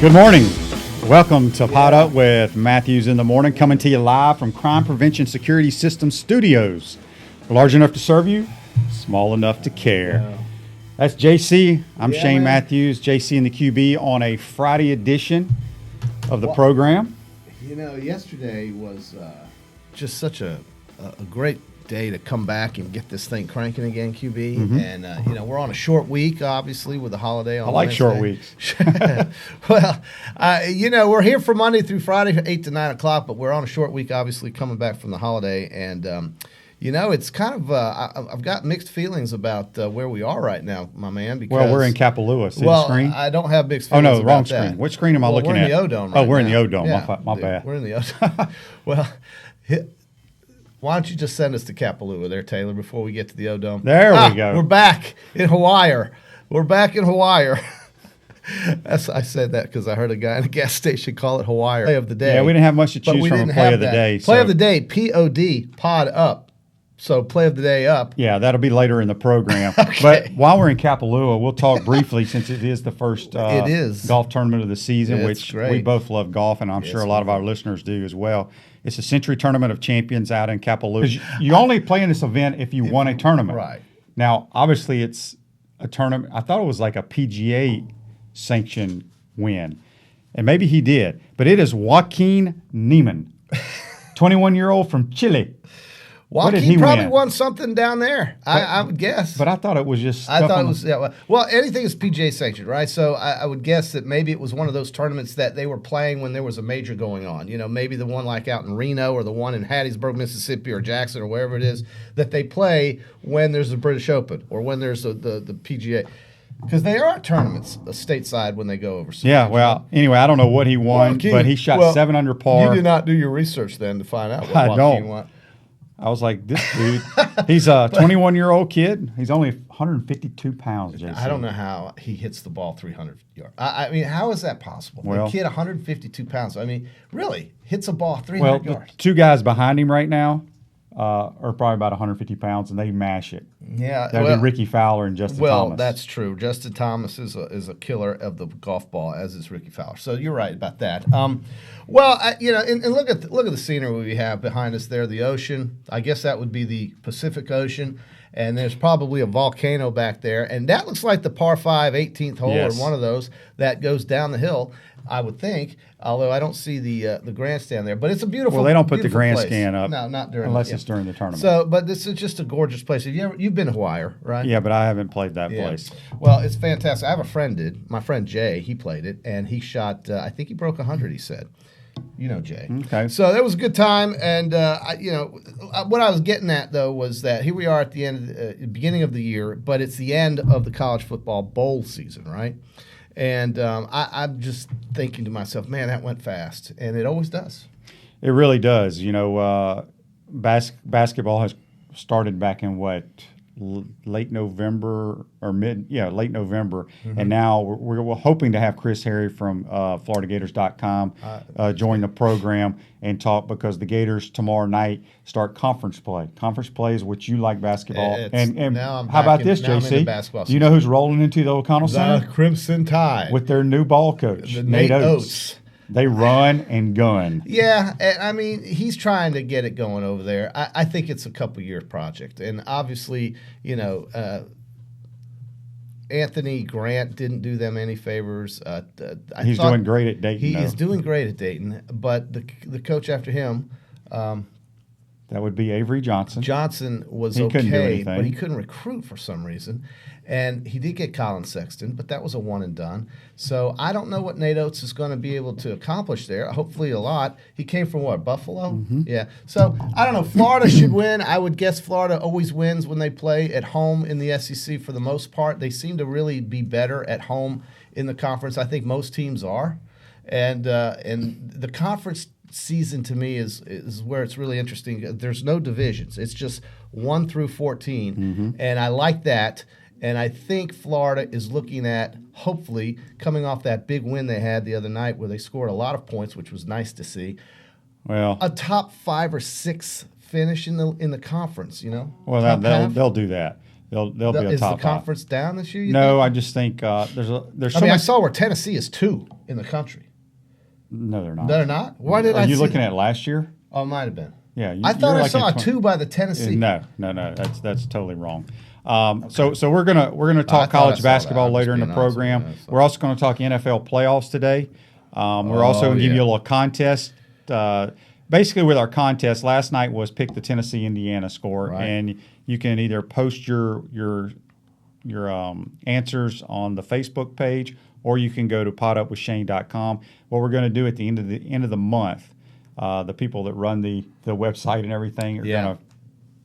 Good morning. Welcome to Pod Up with Matthews in the Morning, coming to you live from Crime Prevention Security Systems Studios. Large enough to serve you, small enough to care. Yeah. That's JC. I'm Shane Matthews, JC and the QB on a Friday edition of the program. You know, yesterday was just such a great day to come back and get this thing cranking again, QB. Mm-hmm. And, we're on a short week, obviously, with the holiday on Wednesday. Short weeks. Well, we're here for Monday through Friday, 8 to 9 o'clock, but we're on a short week, obviously, coming back from the holiday. And, it's kind of I've got mixed feelings about where we are right now, my man. Because, we're in Kapalua. See the screen? I don't have mixed feelings about wrong screen. That. Which screen am I looking at? We're in the O-Dome right we're now. in the O-Dome. Yeah, my bad. We're in the O-Dome. Well, why don't you just send us to Kapalua there, Taylor, before we get to the O-Dome? There we go. We're back in Hawaii. I said that because I heard a guy in a gas station call it Hawaii Play of the Day. Yeah, we didn't have much to choose from a Play of the Day. Play of the Day, P-O-D, Pod Up. So Play of the Day up. Yeah, that'll be later in the program. Okay. But while we're in Kapalua, we'll talk briefly since it is the first golf tournament of the season, which we both love golf, and I'm sure a lot of our listeners do as well. It's a Century Tournament of Champions out in Kapalua. You only play in this event if you won a tournament. Right. Now, obviously, it's a tournament. I thought it was like a PGA sanctioned win, and maybe he did. But it is Joaquin Niemann, 21-year-old from Chile. Joaquin probably won something down there, I would guess. But I thought it was just I thought it was, well, anything is PGA sanctioned, right? So I would guess that maybe it was one of those tournaments that they were playing when there was a major going on. You know, maybe the one like out in Reno or the one in Hattiesburg, Mississippi or Jackson or wherever it is that they play when there's the British Open or when there's the PGA. Because they are tournaments stateside when they go overseas. Yeah, well, anyway, I don't know what he won, but he shot 7 under par. You did not do your research then to find out what Joaquin won. I was like, this dude, he's a 21-year-old kid. He's only 152 pounds, JC. I don't know how he hits the ball 300 yards. I mean, how is that possible? A kid 152 pounds. I mean, really, hits a ball 300 yards. The two guys behind him right now are probably about 150 pounds, and they mash it. Yeah. That'd be Ricky Fowler and Justin Thomas. Well, that's true. Justin Thomas is a killer of the golf ball, as is Ricky Fowler. So you're right about that. And look at the scenery we have behind us there, the ocean. I guess that would be the Pacific Ocean. And there's probably a volcano back there. And that looks like the par 5 18th hole or one of those that goes down the hill, I would think, although I don't see the grandstand there. But it's a beautiful Well, they don't put the grandstand up. No, not during unless it's during the tournament. So, but this is just a gorgeous place. You've been to Hawaii, right? Yeah, but I haven't played that place. Well, it's fantastic. I have a friend did. My friend Jay, he played it, and he shot, I think he broke 100, he said. You know Jay. Okay. So that was a good time, and what I was getting at though was that here we are at the end, beginning of the year, but it's the end of the college football bowl season, right? And I'm just thinking to myself, man, that went fast, and it always does. It really does. You know, basketball has started back in late November or late November. Mm-hmm. And now we're hoping to have Chris Harry from FloridaGators.com join the program and talk, because the Gators tomorrow night start conference play. Conference play is what you like basketball. And how about this, JC? Do you know who's rolling into the O'Connell Center? The Crimson Tide. With their new ball coach, Nate Oates. They run and gun. Yeah, I mean, he's trying to get it going over there. I think it's a couple-year project. And obviously, Anthony Grant didn't do them any favors. He's doing great at Dayton. He is doing great at Dayton. But the coach after him, that would be Avery Johnson. Johnson was okay, but he couldn't recruit for some reason. And he did get Colin Sexton, but that was a one and done. So I don't know what Nate Oates is going to be able to accomplish there. Hopefully a lot. He came from what, Buffalo? Mm-hmm. Yeah. So I don't know. Florida should win. I would guess Florida always wins when they play at home in the SEC for the most part. They seem to really be better at home in the conference. I think most teams are. And the conference season to me is where it's really interesting. There's no divisions. It's just 1 through 14. Mm-hmm. And I like that. And I think Florida is looking at, hopefully, coming off that big win they had the other night where they scored a lot of points, which was nice to see. Well, a top 5 or 6 finish in the conference, Well, they'll do that. they'll be a Is top the conference down this year? No, think? I just think there's so I much. saw where Tennessee is 2 in the country. No, they're not. They're not. Why did Are I? you see looking that? at last year? Oh, it might have been. Yeah, I thought you're I like saw a at 2 by the Tennessee. No, that's totally wrong. So we're gonna talk college basketball later in the program. We're also going to talk NFL playoffs today. We're also going to give you a little contest. Basically, with our contest, last night was pick the Tennessee-Indiana score, and you can either post your answers on the Facebook page, or you can go to potupwithshane.com. What we're going to do at the end of the month, the people that run the website and everything are going to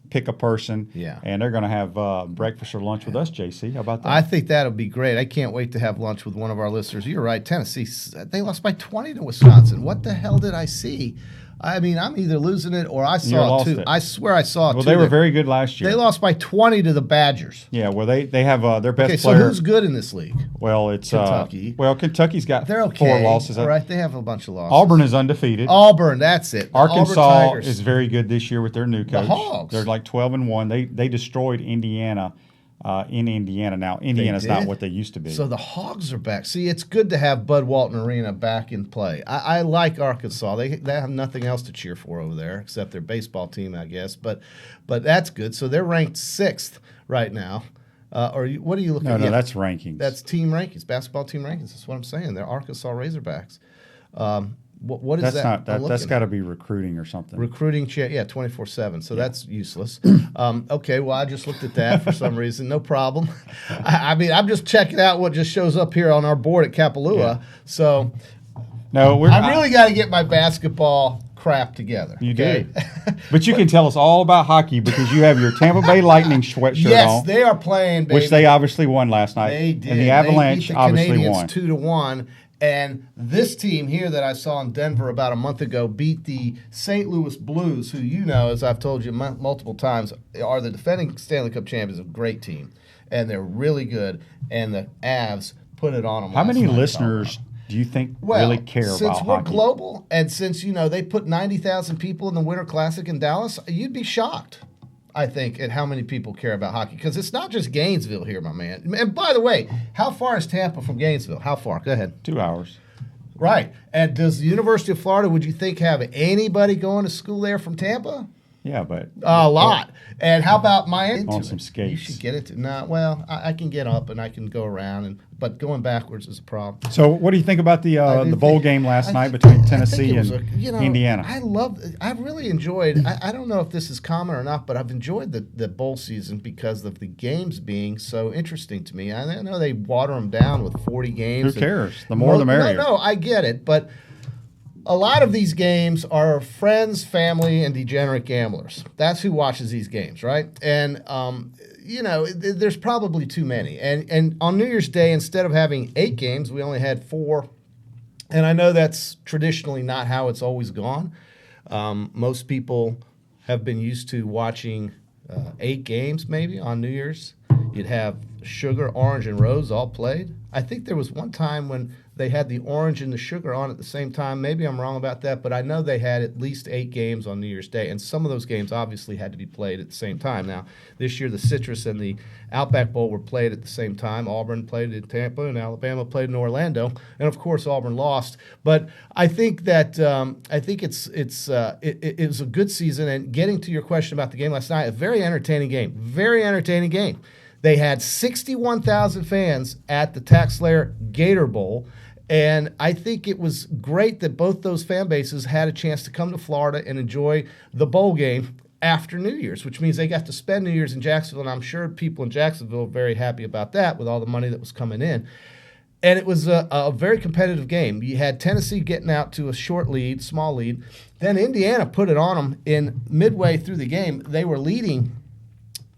pick a person, and they're going to have breakfast or lunch with us, JC. How about that? I think that'll be great. I can't wait to have lunch with one of our listeners. You're right. Tennessee, they lost by 20 to Wisconsin. What the hell did I see? I mean, I'm either losing it or I saw 2. I swear I saw 2. Well, they were very good last year. They lost by 20 to the Badgers. Yeah, well, they have their best player. So who's good in this league? Well, it's Kentucky. Kentucky's got They're okay. 4 losses. All right, they have a bunch of losses. Auburn is undefeated. Auburn, that's it. Arkansas is very good this year with their new coach. The Hogs. They're like 12-1. They destroyed Indiana. In Indiana now. Indiana's not what they used to be. So the Hogs are back. See, it's good to have Bud Walton Arena back in play. I like Arkansas. They have nothing else to cheer for over there except their baseball team, I guess. But that's good. So they're ranked 6th right now. What are you looking at? No, that's rankings. That's team rankings, basketball team rankings. That's what I'm saying. They're Arkansas Razorbacks. What is that? That's got to be recruiting or something. Recruiting, 24/7. So that's useless. Okay, well, I just looked at that for some reason. No problem. I mean, I'm just checking out what just shows up here on our board at Kapalua. Yeah. So, no, I really got to get my basketball crap together. You do. But you can tell us all about hockey because you have your Tampa Bay Lightning sweatshirt on. Yes, they are playing, baby. Which they obviously won last night. They did. And the Avalanche obviously won. 2-1. And this team here that I saw in Denver about a month ago beat the St. Louis Blues, who as I've told you multiple times, are the defending Stanley Cup champions, a great team. And they're really good. And the Avs put it on them. How many listeners do you think really care about hockey? Since we're global and since, they put 90,000 people in the Winter Classic in Dallas, you'd be shocked, I think, at how many people care about hockey. Because it's not just Gainesville here, my man. And by the way, how far is Tampa from Gainesville? How far? Go ahead. 2 hours. Right. And does the University of Florida, would you think, have anybody going to school there from Tampa? Yeah, but a lot. And how about Miami? On some skates. You should get it. I can get up and I can go around, but going backwards is a problem. So, what do you think about the bowl game last night between Tennessee and Indiana? I really enjoyed. I don't know if this is common or not, but I've enjoyed the bowl season because of the games being so interesting to me. I know they water them down with 40 games. Who cares? The more the merrier. No, I get it, but a lot of these games are friends, family, and degenerate gamblers. That's who watches these games, right? And, there's probably too many. And on New Year's Day, instead of having 8 games, we only had 4. And I know that's traditionally not how it's always gone. Most people have been used to watching 8 games maybe on New Year's. You'd have sugar, orange, and rose all played. I think there was one time when they had the orange and the sugar on at the same time. Maybe I'm wrong about that, but I know they had at least 8 games on New Year's Day, and some of those games obviously had to be played at the same time. Now, this year the Citrus and the Outback Bowl were played at the same time. Auburn played in Tampa, and Alabama played in Orlando, and of course Auburn lost. But I think that it was a good season. And getting to your question about the game last night, a very entertaining game. Very entertaining game. They had 61,000 fans at the TaxSlayer Gator Bowl. And I think it was great that both those fan bases had a chance to come to Florida and enjoy the bowl game after New Year's, which means they got to spend New Year's in Jacksonville. And I'm sure people in Jacksonville are very happy about that with all the money that was coming in. And it was a very competitive game. You had Tennessee getting out to a small lead. Then Indiana put it on them in midway through the game. They were leading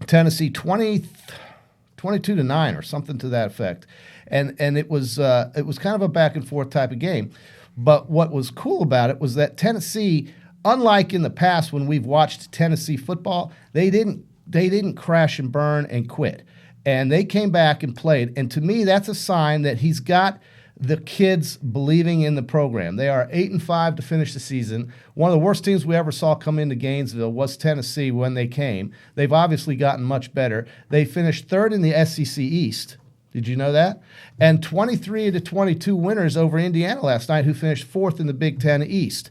Tennessee 22-9 or something to that effect. And it was kind of a back and forth type of game. But what was cool about it was that Tennessee, unlike in the past when we've watched Tennessee football, they didn't crash and burn and quit. And they came back and played. And to me, that's a sign that he's got the kids believing in the program. They are 8-5 to finish the season. One of the worst teams we ever saw come into Gainesville was Tennessee when they came. They've obviously gotten much better. They finished third in the SEC East. Did you know that? And 23-22 winners over Indiana last night, who finished fourth in the Big Ten East.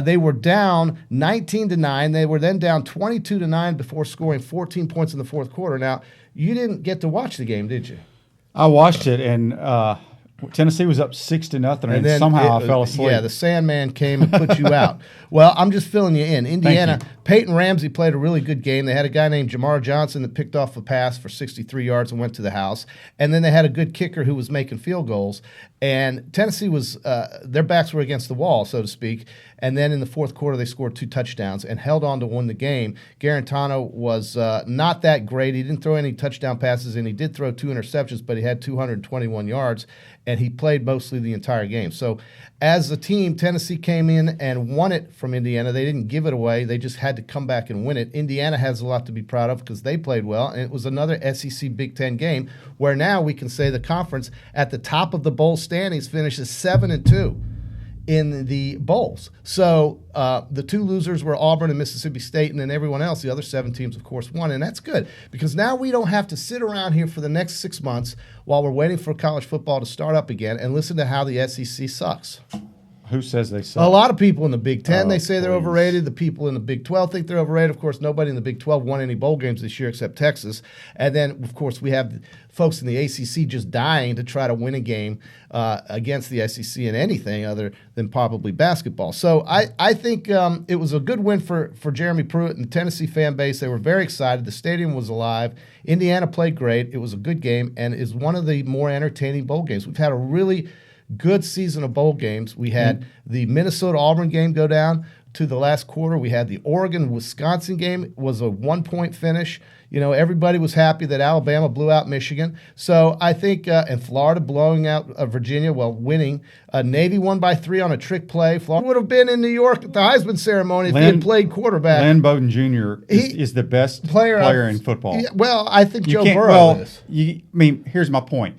They were down 19-9. They were then down 22-9 before scoring 14 points in the fourth quarter. Now, you didn't get to watch the game, did you? I watched it, and Tennessee was up 6-0, and then somehow I fell asleep. Yeah, the Sandman came and put you out. Well, I'm just filling you in. Indiana, Peyton Ramsey played a really good game. They had a guy named Jamar Johnson that picked off a pass for 63 yards and went to the house. And then they had a good kicker who was making field goals. And Tennessee was their backs were against the wall, so to speak. And then in the fourth quarter, they scored 2 touchdowns and held on to win the game. Garantano was not that great. He didn't throw any touchdown passes, and he did throw 2 interceptions, but he had 221 yards, and he played mostly the entire game. So as a team, Tennessee came in and won it from Indiana. They didn't give it away. They just had to come back and win it. Indiana has a lot to be proud of because they played well, and it was another SEC Big Ten game where now we can say the conference at the top of the bowl standings finishes 7-2 in the bowls. So the 2 losers were Auburn and Mississippi State, and then everyone else, the other 7 teams, of course, won. And that's good because now we don't have to sit around here for the next 6 months while we're waiting for college football to start up again and listen to how the SEC sucks. Who says they suck? A lot of people in the Big Ten, they say they're please. overrated. The people in the Big 12 think they're overrated. Of course, nobody in the Big 12 won any bowl games this year except Texas. And then, of course, we have folks in the ACC just dying to try to win a game against the SEC in anything other than probably basketball. So I think it was a good win for Jeremy Pruitt and the Tennessee fan base. They were very excited. The stadium was alive. Indiana played great. It was a good game and is one of the more entertaining bowl games. We've had a really good season of bowl games. We had the Minnesota-Auburn game go down to the last quarter. We had the Oregon-Wisconsin game. It was a 1-point finish. You know, everybody was happy that Alabama blew out Michigan. So I think, and Florida blowing out Virginia, winning. Navy won by 3 on a trick play. Florida would have been in New York at the Heisman ceremony if he had played quarterback. Lynn Bowden Jr. is the best player in football. Yeah, well, I think Joe Burrow is. Here's my point.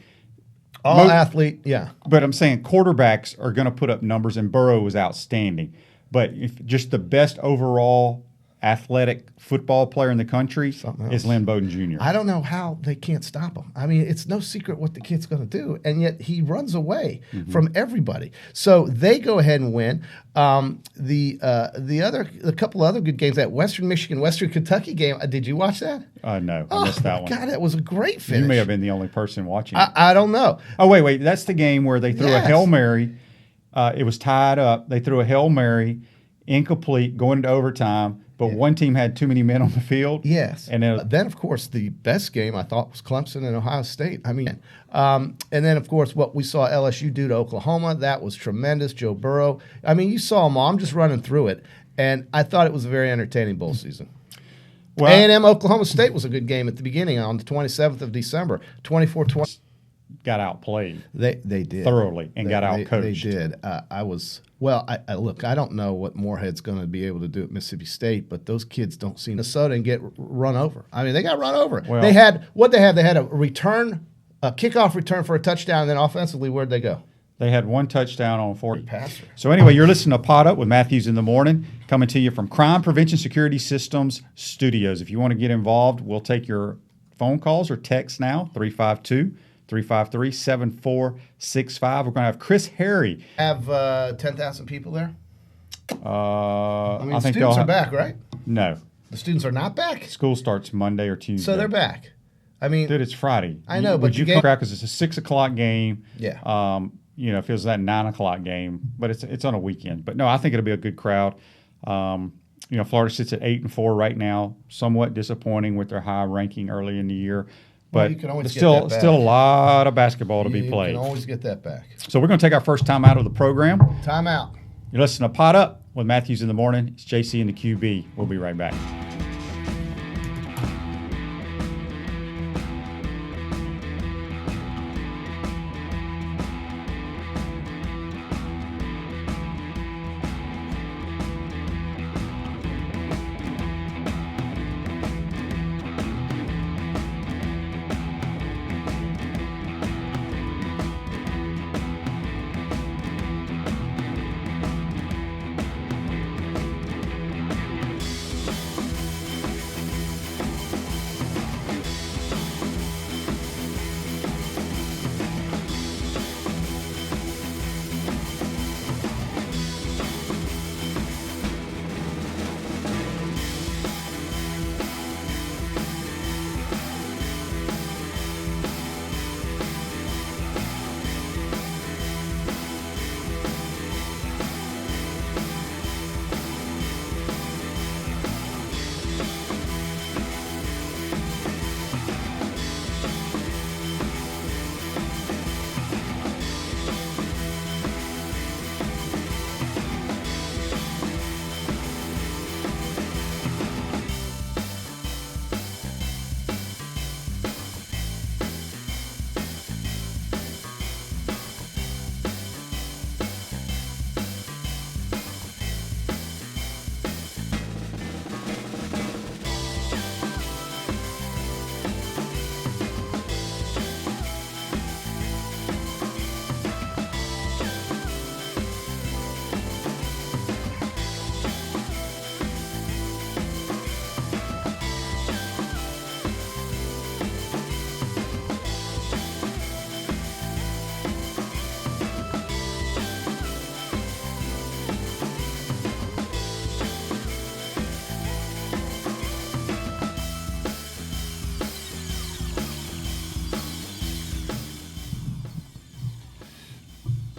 Athlete, yeah. But I'm saying quarterbacks are going to put up numbers, and Burrow was outstanding. But if just the best overall athletic football player in the country is Lynn Bowden Jr. I don't know how they can't stop him. I mean, it's no secret what the kid's going to do, and yet he runs away from everybody. So they go ahead and win. A couple other good games, that Western Michigan, Western Kentucky game. Did you watch that? No, I missed that one. God, that was a great finish. You may have been the only person watching it. I don't know. Oh, wait. That's the game where they threw a Hail Mary. It was tied up. They threw a Hail Mary, incomplete, going into overtime. But one team had too many men on the field. Yes. And then, of course, the best game I thought was Clemson and Ohio State. I mean, and then, of course, what we saw LSU do to Oklahoma, that was tremendous. Joe Burrow. I mean, you saw them all. I'm just running through it. And I thought it was a very entertaining bowl season. Well, A&M Oklahoma State was a good game at the beginning on the 27th of December, 24-20. Got outplayed. They did. Thoroughly and got outcoached. They did. Look, I don't know what Moorhead's going to be able to do at Mississippi State, but those kids don't see Minnesota and get run over. I mean, they got run over. Well, they had a kickoff return for a touchdown, and then offensively, where'd they go? They had 1 touchdown on 40 passer. So anyway, you're listening to Pod Up with Matthews in the Morning, coming to you from Crime Prevention Security Systems Studios. If you want to get involved, we'll take your phone calls or texts now, 352-353-7465. We're going to have Chris Harry. Have 10,000 people there? I think students are back, right? No. The students are not back? School starts Monday or Tuesday. So they're back. I mean, dude, it's Friday. I know, but would you come back because it's a 6 o'clock game? Yeah. If it was that 9 o'clock game, but it's on a weekend. But no, I think it'll be a good crowd. Florida sits at 8-4 right now, somewhat disappointing with their high ranking early in the year. But you can always still a lot of basketball to be played. You can always get that back. So we're going to take our first time out of the program. Time out. You're listening to Pod Up with Matthews in the Morning. It's JC and the QB. We'll be right back.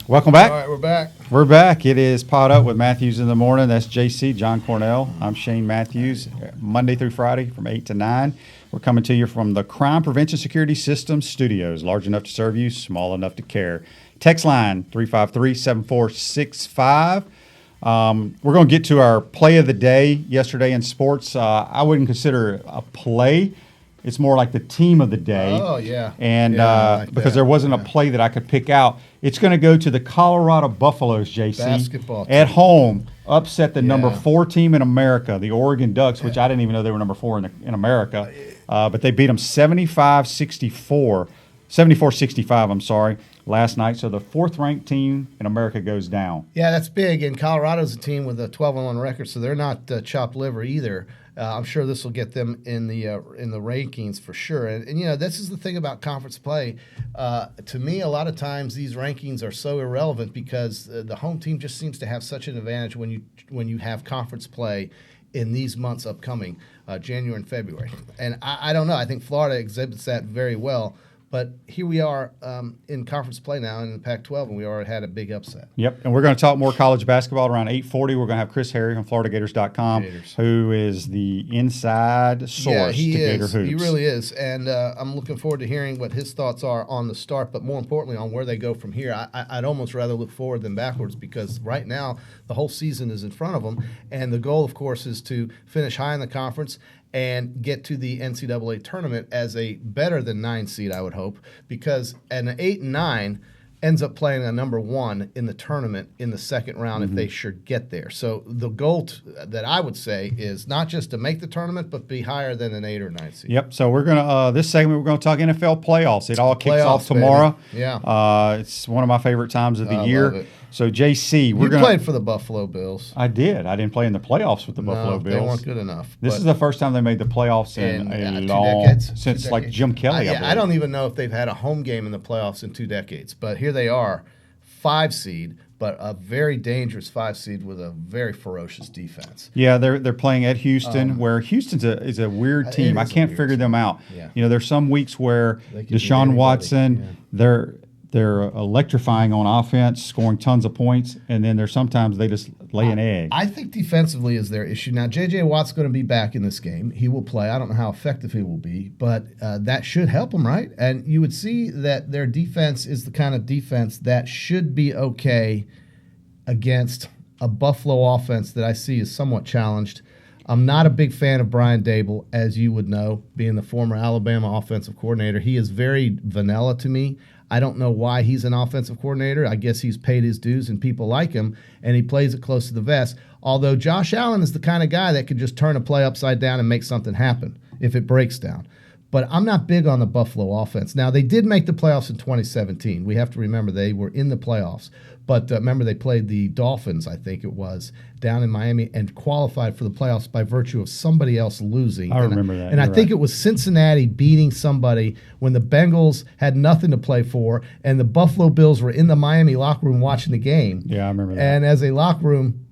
Welcome back. All right, we're back. We're back. It is Pod Up with Matthews in the morning. That's JC, John Cornell. I'm Shane Matthews. Monday through Friday from 8 to 9. We're coming to you from the Crime Prevention Security Systems Studios. Large enough to serve you, small enough to care. Text line 353-7465. We're going to get to our play of the day yesterday in sports. I wouldn't consider it a play. It's more like the team of the day. Oh, yeah. And like because that. there wasn't a play that I could pick out, it's going to go to the Colorado Buffaloes, JC. Basketball team. At home, upset the number Yeah. 4 team in America, the Oregon Ducks, which I didn't even know they were number 4 in America. But they beat them 74-65, I'm sorry, last night. So the 4th-ranked team in America goes down. Yeah, that's big. And Colorado's a team with a 12-1 record, so they're not chopped liver either. I'm sure this will get them in the rankings for sure. And this is the thing about conference play. To me, a lot of times these rankings are so irrelevant because the home team just seems to have such an advantage when you have conference play in these months upcoming, January and February. And I don't know. I think Florida exhibits that very well. But here we are in conference play now in the Pac-12, and we already had a big upset. Yep, and we're going to talk more college basketball around 8:40. We're going to have Chris Harry from FloridaGators.com, who is the inside source to Gator Hoops. He really is, and I'm looking forward to hearing what his thoughts are on the start, but more importantly on where they go from here. I'd almost rather look forward than backwards because right now the whole season is in front of them, and the goal, of course, is to finish high in the conference and get to the NCAA tournament as a better than 9 seed, I would hope, because an 8 and 9 ends up playing a number 1 in the tournament in the second round if they should get there. So the goal that I would say is not just to make the tournament, but be higher than an 8 or 9 seed. Yep. So we're gonna this segment we're gonna talk NFL playoffs. It all kicks off Baby. tomorrow. Yeah. It's one of my favorite times of the I year. love it. So JC, You played for the Buffalo Bills. I did. I didn't play in the playoffs with the Buffalo Bills. They weren't good enough. This is the first time they made the playoffs in a long decades. since like Jim Kelly. I don't even know if they've had a home game in the playoffs in 2 decades. But here they are, 5 seed, but a very dangerous 5 seed with a very ferocious defense. Yeah, they're playing at Houston, where Houston's is a weird team. I can't figure them out. Yeah. There's some weeks where They can beat Deshaun anybody. Watson, they're electrifying on offense, scoring tons of points, and then there's sometimes they just lay an egg. I think defensively is their issue. Now, J.J. Watt's going to be back in this game. He will play. I don't know how effective he will be, but that should help them, right? And you would see that their defense is the kind of defense that should be okay against a Buffalo offense that I see is somewhat challenged. I'm not a big fan of Brian Dable, as you would know, being the former Alabama offensive coordinator. He is very vanilla to me. I don't know why he's an offensive coordinator. I guess he's paid his dues and people like him, and he plays it close to the vest. Although Josh Allen is the kind of guy that could just turn a play upside down and make something happen if it breaks down. But I'm not big on the Buffalo offense. Now, they did make the playoffs in 2017. We have to remember they were in the playoffs. But remember, they played the Dolphins, I think it was, down in Miami and qualified for the playoffs by virtue of somebody else losing. I remember that. And I think it was Cincinnati beating somebody when the Bengals had nothing to play for, and the Buffalo Bills were in the Miami locker room watching the game. Yeah, I remember that. And as a locker room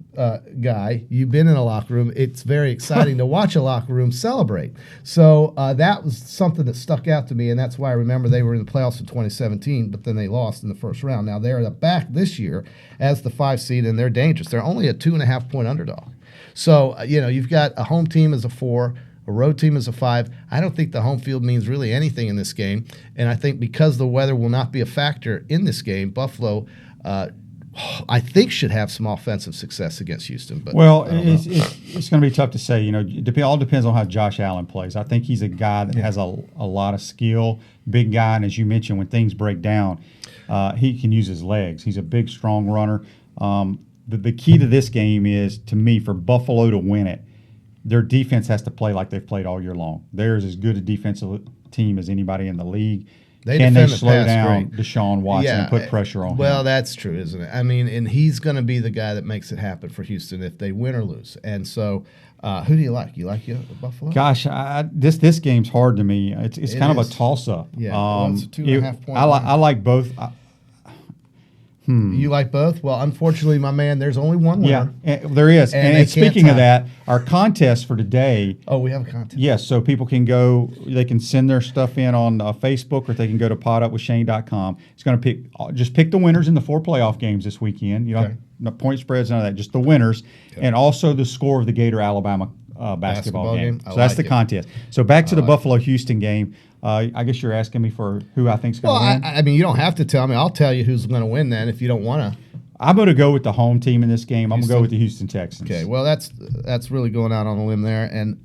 guy, you've been in a locker room, it's very exciting to watch a locker room celebrate. So that was something that stuck out to me, and that's why I remember they were in the playoffs in 2017, but then they lost in the first round. Now they're back this year as the 5 seed, and they're dangerous. They're only a 2.5-point underdog. So, you've got a home team as a 4, a road team is a 5. I don't think the home field means really anything in this game, and I think because the weather will not be a factor in this game, Buffalo I think should have some offensive success against Houston. But it's going to be tough to say. It all depends on how Josh Allen plays. I think he's a guy that has a lot of skill, big guy, and as you mentioned, when things break down, he can use his legs. He's a big, strong runner. The key to this game is, to me, for Buffalo to win it, their defense has to play like they've played all year long. They're as good a defensive team as anybody in the league. Can they slow down Deshaun Watson and put pressure on him? Well, that's true, isn't it? I mean, and he's going to be the guy that makes it happen for Houston if they win or lose. And so, who do you like? You like Buffalo? Gosh, this game's hard to me. It's kind of a toss-up. Yeah, it's a 2.5 point. I like both. You like both? Well, unfortunately, my man, there's only one winner. Yeah, there is. And And, they can't speaking of tie. that, our contest for today. Oh, we have a contest. Yes, so people can go, they can send their stuff in on Facebook, or they can go to podupwithshane.com. It's going to just pick the winners in the 4 playoff games this weekend. You know, Okay. no point spreads, none of that, just the winners, and also the score of the Gator-Alabama basketball game. I So that's like the it. contest. So back to the Buffalo-Houston game. I guess you're asking me for who I think's going Well, to win. I mean, you don't have to tell me. I'll tell you who's going to win then if you don't want to. I'm going to go with the home team in this game. I'm going to go Houston? with the Houston Texans. Okay, well, that's really going out on a limb there, and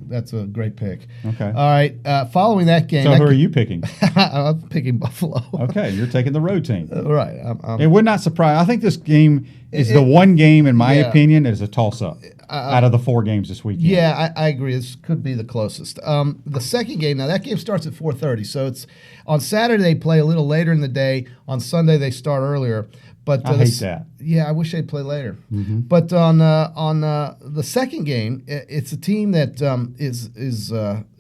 that's a great pick. Okay. All right, following that game. So who are you picking? I'm picking Buffalo. Okay, you're taking the road team. Right. It would not surprise. I think this game is the one game, in my opinion, that is a toss-up out of the 4 games this weekend. Yeah, I agree. This could be the closest. The second game, now that game starts at 4:30, so it's on Saturday they play a little later in the day. On Sunday they start earlier. But I hate that. Yeah, I wish they'd play later. But on the second game, it's a team that is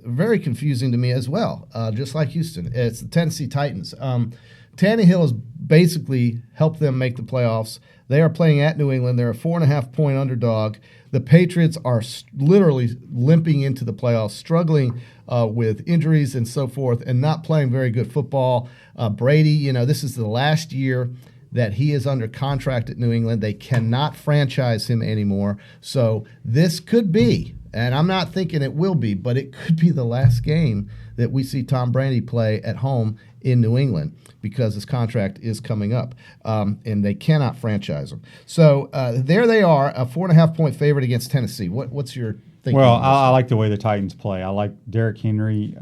very confusing to me as well. Just like Houston, it's the Tennessee Titans. Tannehill has basically helped them make the playoffs. They are playing at New England. They're a 4.5-point underdog. The Patriots are literally limping into the playoffs, struggling with injuries and so forth, and not playing very good football. Brady, this is the last year that he is under contract at New England. They cannot franchise him anymore. So this could be, and I'm not thinking it will be, but it could be the last game that we see Tom Brady play at home in New England, because his contract is coming up, and they cannot franchise him. So there they are, a 4.5-point favorite against Tennessee. What's your thinking? Well, on this? I like the way the Titans play. I like Derrick Henry,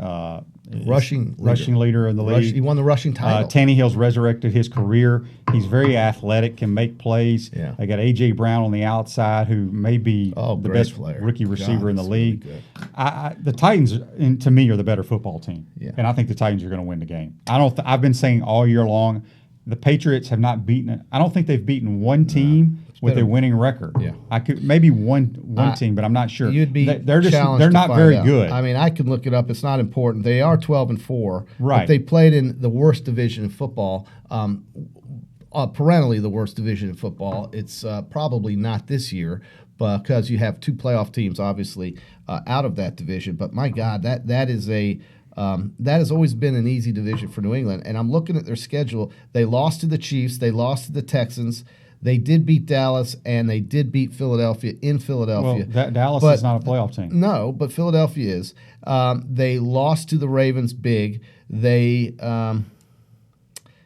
rushing leader in the league. He won the rushing title. Tannehill's resurrected his career. He's very athletic, can make plays. Yeah. They got A.J. Brown on the outside, who may be the great best player. rookie receiver God, in the he's really league. good. The Titans, to me, are the better football team. Yeah. And I think the Titans are going to win the game. I've been saying all year long, the Patriots have not beaten. I don't think they've beaten one team with a winning record. Yeah. I could maybe one team, but I'm not sure. You'd be they're challenged they're to not find very out. good. I mean, I can look it up. It's not important. They are 12-4. Right. But they played in the worst division in football. Perennially the worst division in football. It's probably not this year, because you have 2 playoff teams, obviously, out of that division. But my God, that is that has always been an easy division for New England. And I'm looking at their schedule. They lost to the Chiefs. They lost to the Texans. They did beat Dallas, and they did beat Philadelphia in Philadelphia. Well, Dallas is not a playoff team. No, but Philadelphia is. They lost to the Ravens big. They, I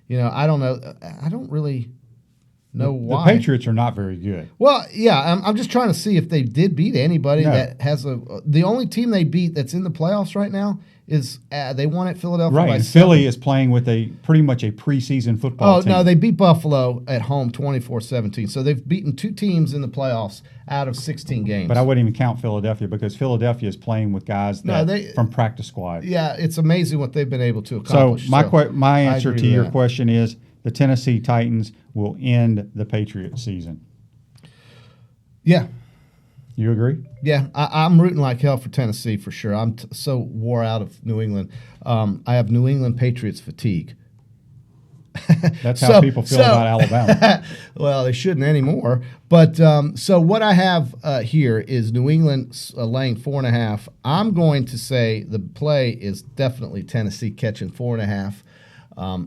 don't know. I don't really know why. The Patriots are not very good. Well, yeah, I'm just trying to see if they did beat anybody No. that has the only team they beat that's in the playoffs right now is they won at Philadelphia Right, by and 7. Philly is playing with pretty much a preseason football team. No, they beat Buffalo at home 24-17. So they've beaten 2 teams in the playoffs out of 16 games. But I wouldn't even count Philadelphia, because Philadelphia is playing with guys from practice squad. Yeah, it's amazing what they've been able to So accomplish. my answer agree to with your that. question is the Tennessee Titans will end the Patriots season. Yeah. You agree? Yeah, I'm rooting like hell for Tennessee for sure. I'm so wore out of New England. I have New England Patriots fatigue. That's how people feel about Alabama. Well, they shouldn't anymore. But so what I have here is New England laying 4.5. I'm going to say the play is definitely Tennessee catching 4.5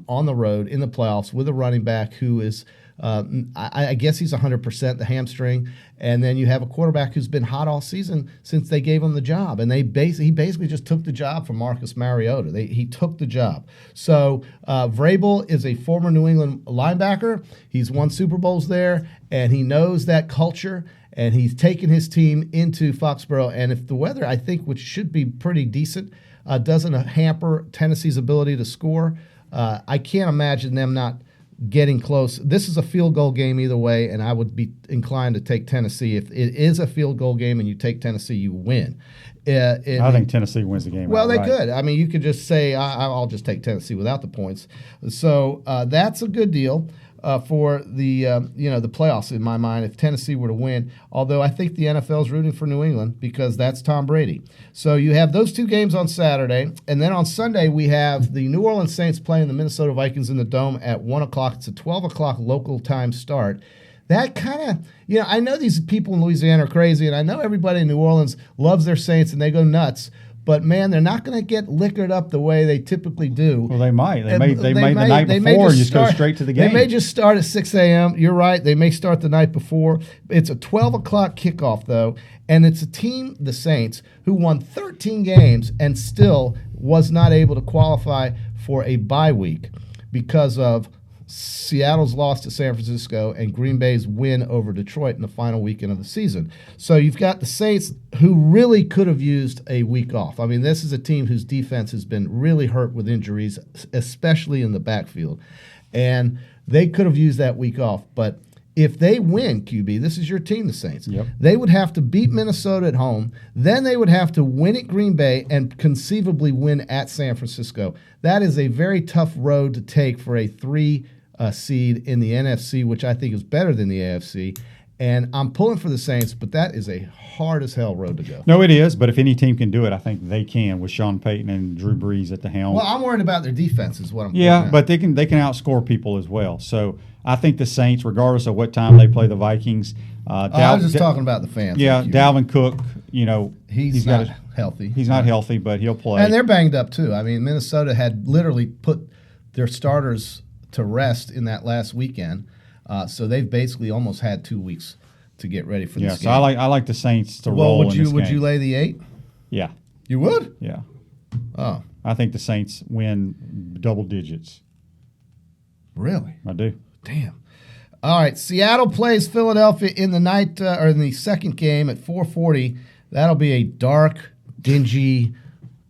on the road in the playoffs with a running back who is, I guess he's 100%, the hamstring. And then you have a quarterback who's been hot all season since they gave him the job. And he basically just took the job from Marcus Mariota. He took the job. So Vrabel is a former New England linebacker. He's won Super Bowls there, and he knows that culture. And he's taken his team into Foxborough. And if the weather, I think, which should be pretty decent, doesn't hamper Tennessee's ability to score, I can't imagine them not getting close. This is a field goal game either way, and I would be inclined to take Tennessee. If it is a field goal game and you take Tennessee, you win. I think Tennessee wins the game. Well, they outright. could. I mean, you could just say, I'll just take Tennessee without the points. So that's a good deal. for the the playoffs in my mind if Tennessee were to win. Although I think the NFL is rooting for New England because that's Tom Brady. So you have those two games on Saturday, and then on Sunday we have the New Orleans Saints playing the Minnesota Vikings in the Dome at 1:00. It's a 12:00 local time start. That kind of, I know these people in Louisiana are crazy, and I know everybody in New Orleans loves their Saints and they go nuts. But man, they're not going to get liquored up the way they typically do. Well, they might. They may the night before just go straight to the game. They may just start at 6 a.m. You're right. They may start the night before. It's a 12:00 kickoff though, and it's a team, the Saints, who won 13 games and still was not able to qualify for a bye week because of Seattle's loss to San Francisco and Green Bay's win over Detroit in the final weekend of the season. So you've got the Saints who really could have used a week off. I mean, this is a team whose defense has been really hurt with injuries, especially in the backfield. And they could have used that week off. But if they win, QB, this is your team, the Saints. Yep. They would have to beat Minnesota at home. Then they would have to win at Green Bay and conceivably win at San Francisco. That is a very tough road to take for a seed in the NFC, which I think is better than the AFC. And I'm pulling for the Saints, but that is a hard as hell road to go. No, it is. But if any team can do it, I think they can with Sean Payton and Drew Brees at the helm. Well, I'm worried about their defense is what I'm Yeah, but they can outscore people as well. So I think the Saints, regardless of what time they play the Vikings. I was just talking about the fans. Yeah, Dalvin Cook, he's not healthy. He's not healthy, but he'll play. And they're banged up too. I mean, Minnesota had literally put their starters to rest in that last weekend. So they've basically almost had 2 weeks to get ready for this game. So I like the Saints to roll in this game. Would you lay the 8? Yeah. You would? Yeah. Oh. I think the Saints win double digits. Really? I do. Damn. All right, Seattle plays Philadelphia in the night or in the second game at 4:40. That'll be a dark, dingy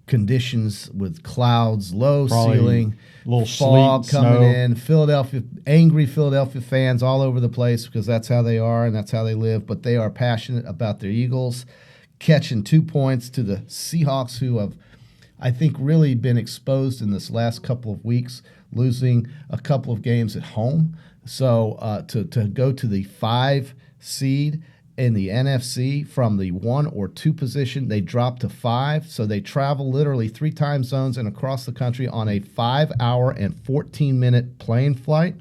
conditions with clouds, low ceiling, little fog sleet, coming snow. in. Angry Philadelphia fans all over the place because that's how they are and that's how they live. But they are passionate about their Eagles, catching 2 points to the Seahawks, who have, I think, really been exposed in this last couple of weeks, losing a couple of games at home. So to go to the 5 seed in the NFC from the 1 or 2 position, they drop to 5. So they travel literally 3 time zones and across the country on a 5-hour and 14-minute plane flight.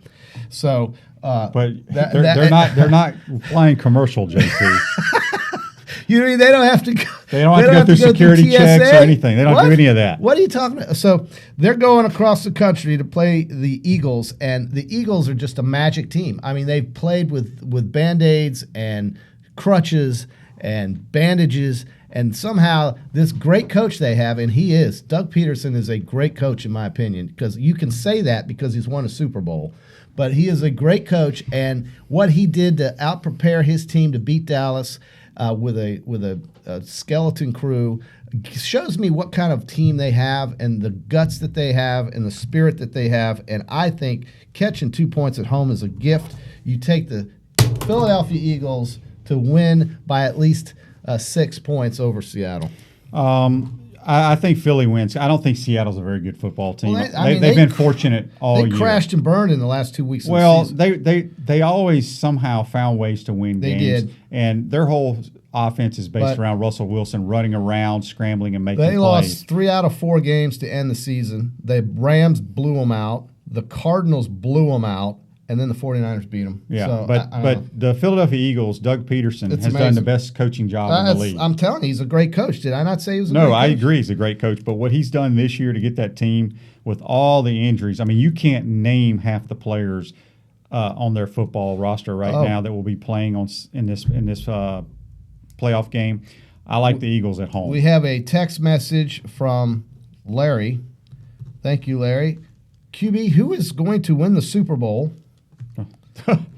So, but they're not flying commercial, JC. You mean they don't have to go? They don't have to go through security checks or anything. They don't have to do any of that. What are you talking about? So they're going across the country to play the Eagles, and the Eagles are just a magic team. I mean, they've played with Band-Aids and crutches and bandages, and somehow this great coach they have, and Doug Peterson is a great coach in my opinion, because you can say that because he's won a Super Bowl, but he is a great coach, and what he did to out-prepare his team to beat Dallas with a skeleton crew shows me what kind of team they have and the guts that they have and the spirit that they have, and I think catching 2 points at home is a gift. You take the Philadelphia Eagles to win by at least 6 points over Seattle. I think Philly wins. I don't think Seattle's a very good football team. Well, they've been fortunate all year. They crashed and burned in the last 2 weeks of the season. Well, they always somehow found ways to win games. They did. And their whole offense is based around Russell Wilson running around, scrambling, and making plays. They lost 3 out of 4 games to end the season. The Rams blew them out. The Cardinals blew them out. And then the 49ers beat them. Yeah, so, but the Philadelphia Eagles, Doug Peterson, has done the best coaching job in the league. I'm telling you, he's a great coach. Did I not say he was a great coach? No, I agree he's a great coach. But what he's done this year to get that team with all the injuries, I mean, you can't name half the players on their football roster now that will be playing in this playoff game. I like the Eagles at home. We have a text message from Larry. Thank you, Larry. QB, who is going to win the Super Bowl?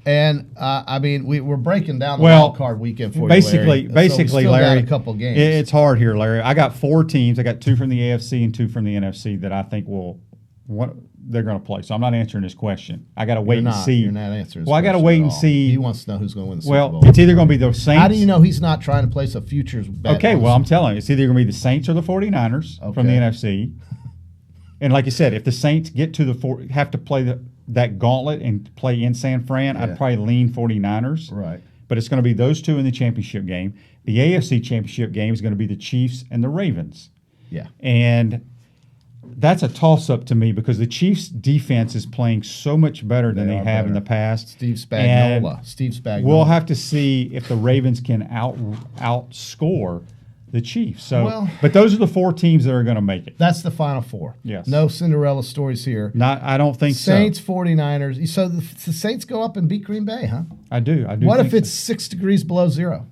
And I mean, we're breaking down the wild card weekend for you, Larry. Basically, so Larry, got a couple games. It's hard here, Larry. I got 4 teams. I got 2 from the AFC and 2 from the NFC that I think they're going to play. So I'm not answering this question. I got to wait and see. You're not answering. Well, I got to wait and see. He wants to know who's going to win the Super Bowl. Well, it's either going to be the Saints. How do you know he's not trying to place a futures bet? Okay, well, I'm telling you, it's either going to be the Saints or the 49ers from the NFC. And like you said, if the Saints get to have to play that gauntlet and play in San Fran, I'd probably lean 49ers. Right. But it's going to be those two in the championship game. The AFC championship game is going to be the Chiefs and the Ravens. Yeah. And that's a toss-up to me because the Chiefs' defense is playing so much better than they have in the past. Steve Spagnuolo. We'll have to see if the Ravens can outscore the Chiefs. So, but those are the four teams that are going to make it. That's the Final Four. Yes. No Cinderella stories here. I don't think Saints, so. 49ers. So the Saints go up and beat Green Bay, huh? I do. What if it's 6 degrees below zero?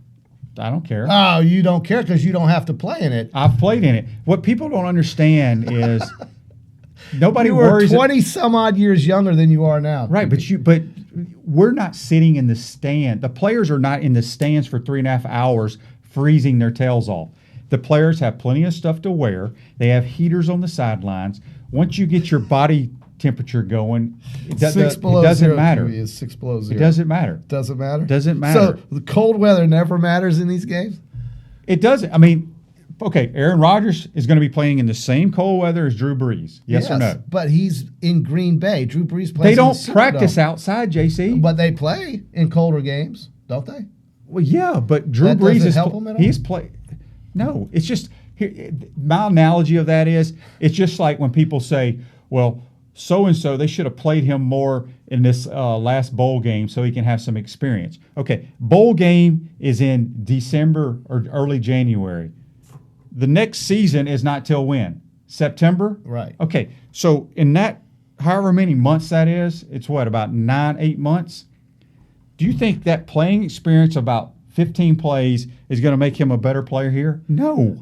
I don't care. Oh, you don't care because you don't have to play in it. I've played in it. What people don't understand is nobody you were worries. 20 some odd years younger than you are now. Right, but we're not sitting in the stand. The players are not in the stands for 3.5 hours freezing their tails off. The players have plenty of stuff to wear. They have heaters on the sidelines. Once you get your body temperature going, it doesn't matter. Is 6 below zero. It doesn't matter. Doesn't matter? Doesn't matter. So the cold weather never matters in these games? It doesn't. I mean, okay, Aaron Rodgers is going to be playing in the same cold weather as Drew Brees. Yes or no? But he's in Green Bay. Drew Brees plays They don't in the practice Superdome. outside, JC. But they play in colder games, don't they? Well, yeah, but Drew Brees doesn't is help him at all? he's played. No, it's just my analogy of that is it's just like when people say, well, so and so they should have played him more in this last bowl game so he can have some experience. Okay, bowl game is in December or early January. The next season is not till when? September? Right. Okay, so in that however many months that is, it's what, about 8 months? Do you think that playing experience about 15 plays is going to make him a better player here? No.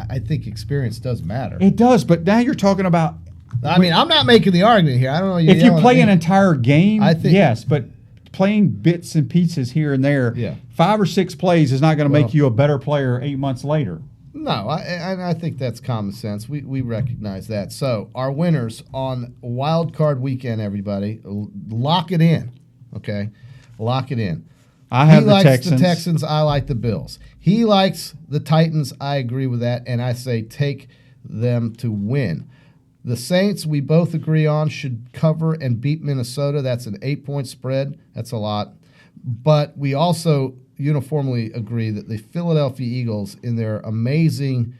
I think experience does matter. It does, but now you're talking about. I mean, I'm not making the argument here. I don't know. If you play an entire game, I think, yes, but playing bits and pieces here and there, 5 or 6 plays is not going to make you a better player 8 months later. No, I think that's common sense. We recognize that. So our winners on Wild Card Weekend, everybody, lock it in. Okay, lock it in. I have the Texans. He likes the Texans. I like the Bills. He likes the Titans. I agree with that, and I say take them to win. The Saints, we both agree on, should cover and beat Minnesota. That's an 8-point spread. That's a lot. But we also uniformly agree that the Philadelphia Eagles, in their amazing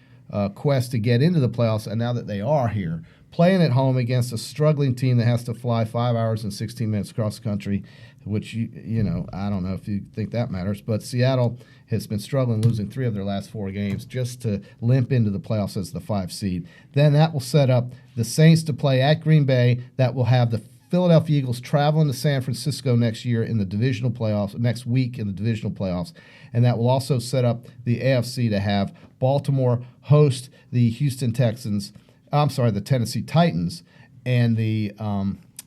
quest to get into the playoffs, and now that they are here, playing at home against a struggling team that has to fly 5 hours and 16 minutes across the country, which, you know, I don't know if you think that matters, but Seattle has been struggling, losing 3 of their last 4 games just to limp into the playoffs as the 5 seed. Then that will set up the Saints to play at Green Bay. That will have the Philadelphia Eagles traveling to San Francisco next year in the divisional playoffs, next week in the divisional playoffs. And that will also set up the AFC to have Baltimore host the the Tennessee Titans, and the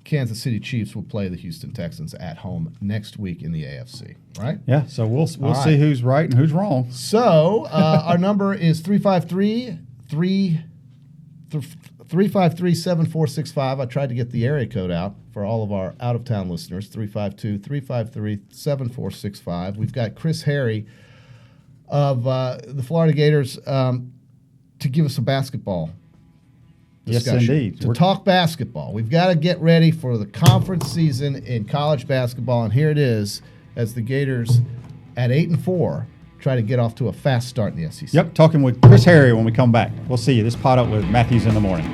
Kansas City Chiefs will play the Houston Texans at home next week in the AFC, right? Yeah, so we'll see who's right and who's wrong. So our number is 353-7465. I tried to get the area code out for all of our out-of-town listeners, 352-353-7465. We've got Chris Harry of the Florida Gators to give us a basketball discussion. Yes, indeed. To talk basketball. We've got to get ready for the conference season in college basketball, and here it is as the Gators at 8-4 try to get off to a fast start in the SEC. Yep, talking with Chris Harry when we come back. We'll see you. This Pot Up with Matthews in the Morning.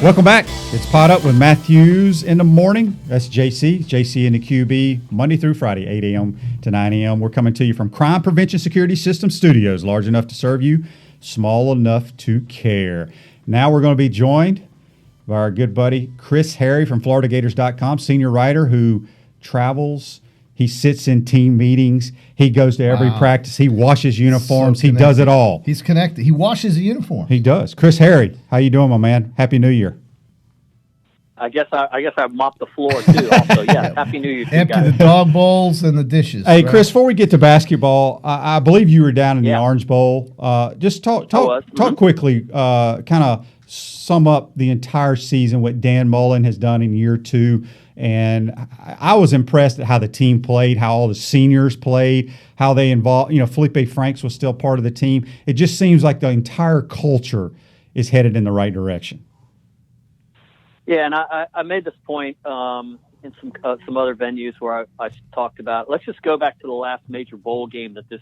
Welcome back. It's Pod Up with Matthews in the morning. That's JC. JC in the QB, Monday through Friday, 8 a.m. to 9 a.m. We're coming to you from Crime Prevention Security Systems Studios, large enough to serve you, small enough to care. Now we're going to be joined by our good buddy Chris Harry from FloridaGators.com, senior writer who travels. He sits in team meetings. He goes to every practice. He washes uniforms. So he does it all. He's connected. He washes a uniform. He does. Chris Harry, how you doing, my man? Happy New Year. I guess I mopped the floor too. Also, yeah. Happy New Year, to you Empty guys. the dog bowls and the dishes. Hey, right? Chris, before we get to basketball, I believe you were down in the Orange Bowl. Just talk quickly, kind of sum up the entire season, what Dan Mullen has done in year two. And I was impressed at how the team played, how all the seniors played, how they involved. Felipe Franks was still part of the team. It just seems like the entire culture is headed in the right direction. Yeah, and I made this point in some other venues where I talked about. Let's just go back to the last major bowl game that this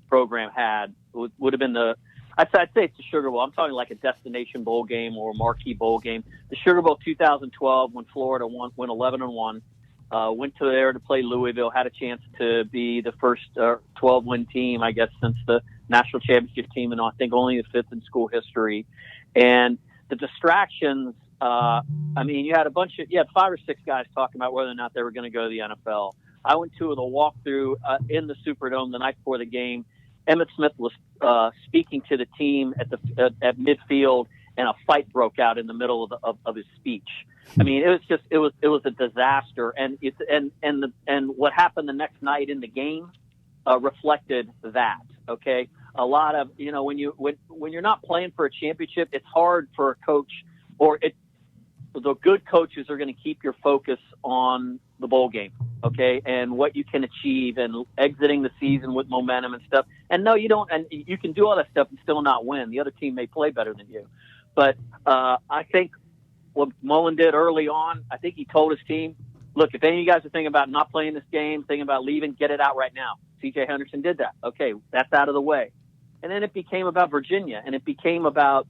program had. Would have been I'd say it's the Sugar Bowl. I'm talking like a destination bowl game or a marquee bowl game. The Sugar Bowl 2012, when Florida went 11-1, went to there to play Louisville, had a chance to be the first 12-win team, I guess, since the national championship team, and I think only the fifth in school history. And the distractions. You had you had 5 or 6 guys talking about whether or not they were going to go to the NFL. I went to the walkthrough in the Superdome the night before the game. Emmitt Smith was speaking to the team at midfield, and a fight broke out in the middle of his speech. I mean, it was a disaster, and what happened the next night in the game reflected that. Okay, a lot of when you're not playing for a championship, it's hard for a coach the good coaches are going to keep your focus on the bowl game, okay, and what you can achieve and exiting the season with momentum and stuff. And no, you don't, and you can do all that stuff and still not win. The other team may play better than you. But I think what Mullen did early on, I think he told his team, look, if any of you guys are thinking about not playing this game, thinking about leaving, get it out right now. C.J. Henderson did that. Okay, that's out of the way. And then it became about Virginia, and it became about,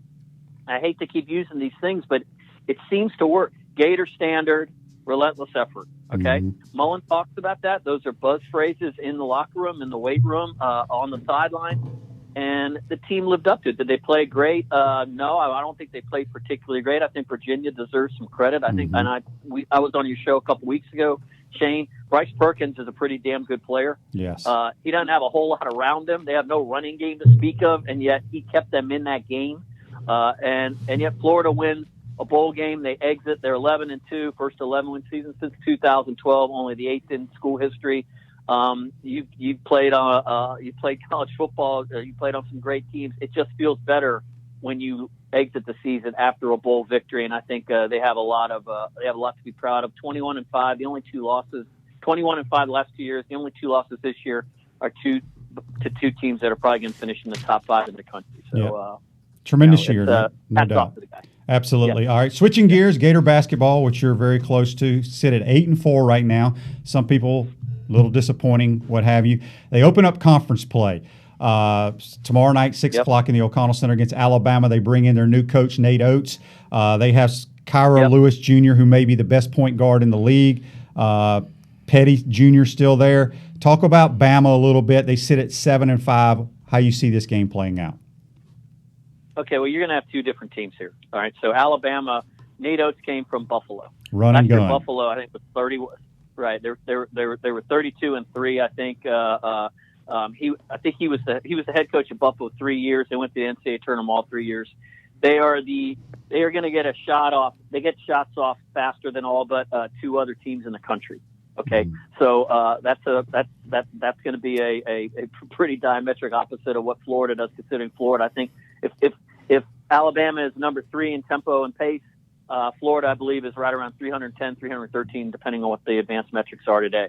I hate to keep using these things, but it seems to work. Gator standard, relentless effort. Okay. Mm-hmm. Mullen talks about that. Those are buzz phrases in the locker room, in the weight room, on the sideline. And the team lived up to it. Did they play great? No, I don't think they played particularly great. I think Virginia deserves some credit. I think, and I was on your show a couple weeks ago, Shane. Bryce Perkins is a pretty damn good player. Yes. He doesn't have a whole lot around him. They have no running game to speak of, and yet he kept them in that game. And yet Florida wins a bowl game. They exit. They're 11-2, first 11-win season since 2012, only the 8th in school history. You played college football. You played on some great teams. It just feels better when you exit the season after a bowl victory, and I think they have a lot to be proud of. 21-5, the only 2 losses. 21-5 the last 2 years. The only 2 losses this year are to 2 teams that are probably going to finish in the top 5 in the country. So. Tremendous year, no doubt. Off to the guy. Absolutely. Yeah. All right, switching gears, Gator basketball, which you're very close to, sit at 8-4 right now. Some people a little disappointing, what have you. They open up conference play tomorrow night, 6 o'clock in the O'Connell Center against Alabama. They bring in their new coach, Nate Oates. They have Kyra Lewis Jr., who may be the best point guard in the league. Petty Jr. still there. Talk about Bama a little bit. They sit at 7-5. How you see this game playing out? Okay, well, you're going to have 2 different teams here. All right, so Alabama, Nate Oates came from Buffalo. Run and gun. Buffalo, I think, was 30. Right, they were 32-3. I think. I think he was the head coach at Buffalo 3 years. They went to the NCAA tournament all 3 years. They are going to get a shot off. They get shots off faster than all but 2 other teams in the country. Okay, so that's going to be a pretty diametric opposite of what Florida does. Considering Florida, I think if Alabama is number 3 in tempo and pace, Florida, I believe, is right around 310, 313, depending on what the advanced metrics are today.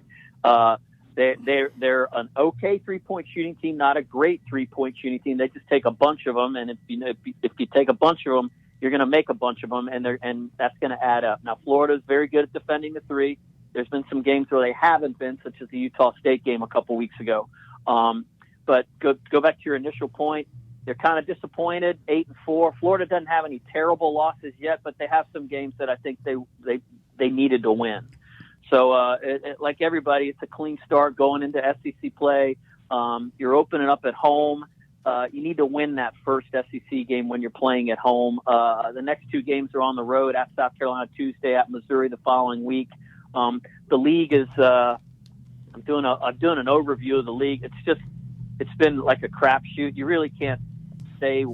They're an okay 3-point shooting team, not a great 3-point shooting team. They just take a bunch of them, and if you take a bunch of them, you're going to make a bunch of them, and that's going to add up. Now, Florida is very good at defending the 3. There's been some games where they haven't been, such as the Utah State game a couple weeks ago. But go back to your initial point. They're kind of disappointed, 8-4. Florida doesn't have any terrible losses yet, but they have some games that I think they needed to win. So, like everybody, it's a clean start going into SEC play. You're opening up at home. You need to win that first SEC game when you're playing at home. The next two games are on the road, at South Carolina Tuesday, at Missouri the following week. The league is I'm doing an overview of the league. It's been like a crapshoot. You really can't say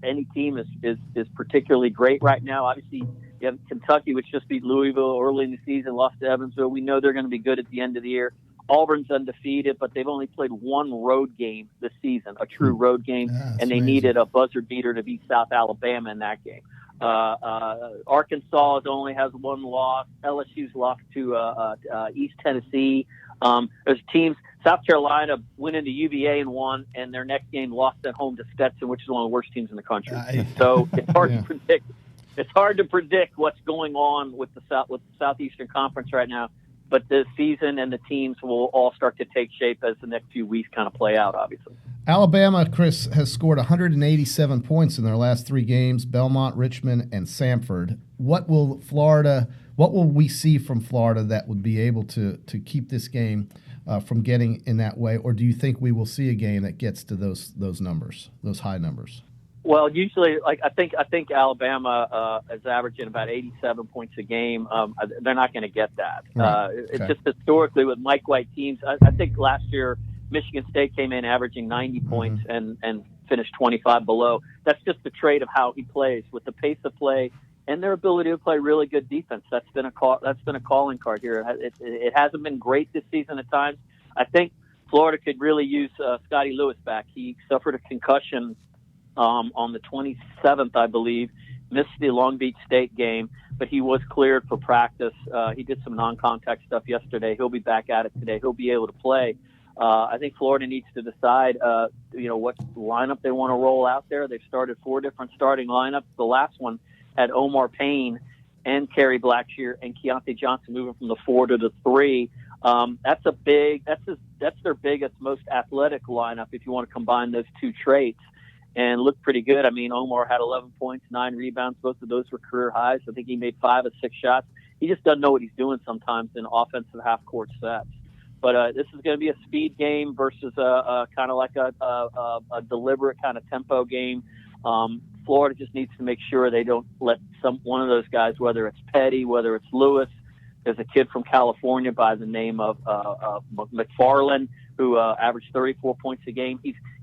any team is particularly great right now. Obviously, you have Kentucky, which just beat Louisville early in the season, lost to Evansville. We know they're going to be good at the end of the year. Auburn's undefeated, but they've only played one road game this season, a true road game, and they needed a buzzer beater to beat South Alabama in that game. Arkansas only has one loss. LSU's lost to East Tennessee. There's teams. South Carolina went into UVA and won, and their next game lost at home to Stetson, which is one of the worst teams in the country. So it's hard to predict. It's hard to predict what's going on with the Southeastern Conference right now. But the season and the teams will all start to take shape as the next few weeks kind of play out, obviously. Alabama, Chris, has scored 187 points in their last three games: Belmont, Richmond, and Samford. What will we see from Florida that would be able to keep this game from getting in that way? Or do you think we will see a game that gets to those numbers, those high numbers? Well, usually, like I think Alabama is averaging about 87 points a game. They're not going to get that. Right. It's just historically with Mike White teams. I think last year Michigan State came in averaging 90 points and finished 25 below. That's just the trait of how he plays, with the pace of play and their ability to play really good defense. That's been a calling card here. It hasn't been great this season at times. I think Florida could really use Scotty Lewis back. He suffered a concussion on the 27th, I believe, missed the Long Beach State game, but he was cleared for practice. He did some non-contact stuff yesterday. He'll be back at it today. He'll be able to play. I think Florida needs to decide, what lineup they want to roll out there. They've started 4 different starting lineups. The last one had Omar Payne and Kerry Blackshear and Keontae Johnson moving from the 4 to the 3. That's their biggest, most athletic lineup if you want to combine those two traits. And looked pretty good. I mean, Omar had 11 points, 9 rebounds. Both of those were career highs. I think he made 5 of 6 shots. He just doesn't know what he's doing sometimes in offensive half-court sets. But this is going to be a speed game versus a kind of like a deliberate kind of tempo game. Florida just needs to make sure they don't let one of those guys, whether it's Petty, whether it's Lewis. There's a kid from California by the name of McFarland who averaged 34 points a game.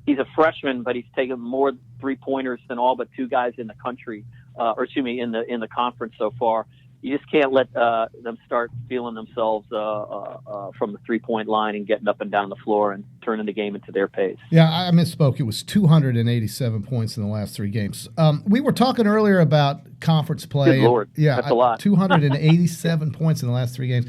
He's a freshman, but he's taken more 3-pointers than all but 2 guys in the country, in the conference so far. You just can't let them start feeling themselves from the 3-point line and getting up and down the floor and turning the game into their pace. Yeah, I misspoke. It was 287 points in the last 3 games. We were talking earlier about conference play. Good Lord, yeah, that's a lot. 287 points in the last 3 games.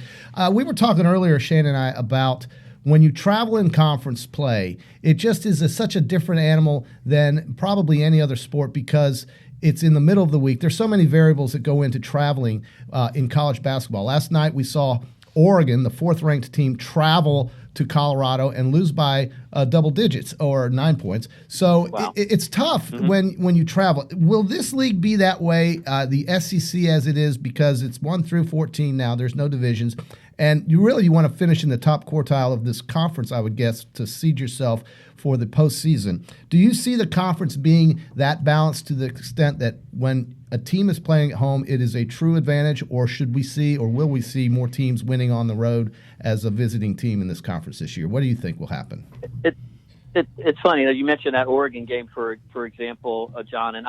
We were talking earlier, Shane and I, about when you travel in conference play, it just is such a different animal than probably any other sport because it's in the middle of the week. There's so many variables that go into traveling in college basketball. Last night we saw Oregon, the 4th-ranked team, travel to Colorado and lose by double digits or 9 points. So wow. It's tough when you travel. Will this league be that way, the SEC as it is, because it's 1 through 14 now, there's no divisions, and you want to finish in the top quartile of this conference, I would guess, to seed yourself for the postseason. Do you see the conference being that balanced to the extent that when a team is playing at home, it is a true advantage, or will we see more teams winning on the road as a visiting team in this conference this year? What do you think will happen? It's funny that you mentioned that Oregon game, for example, John. And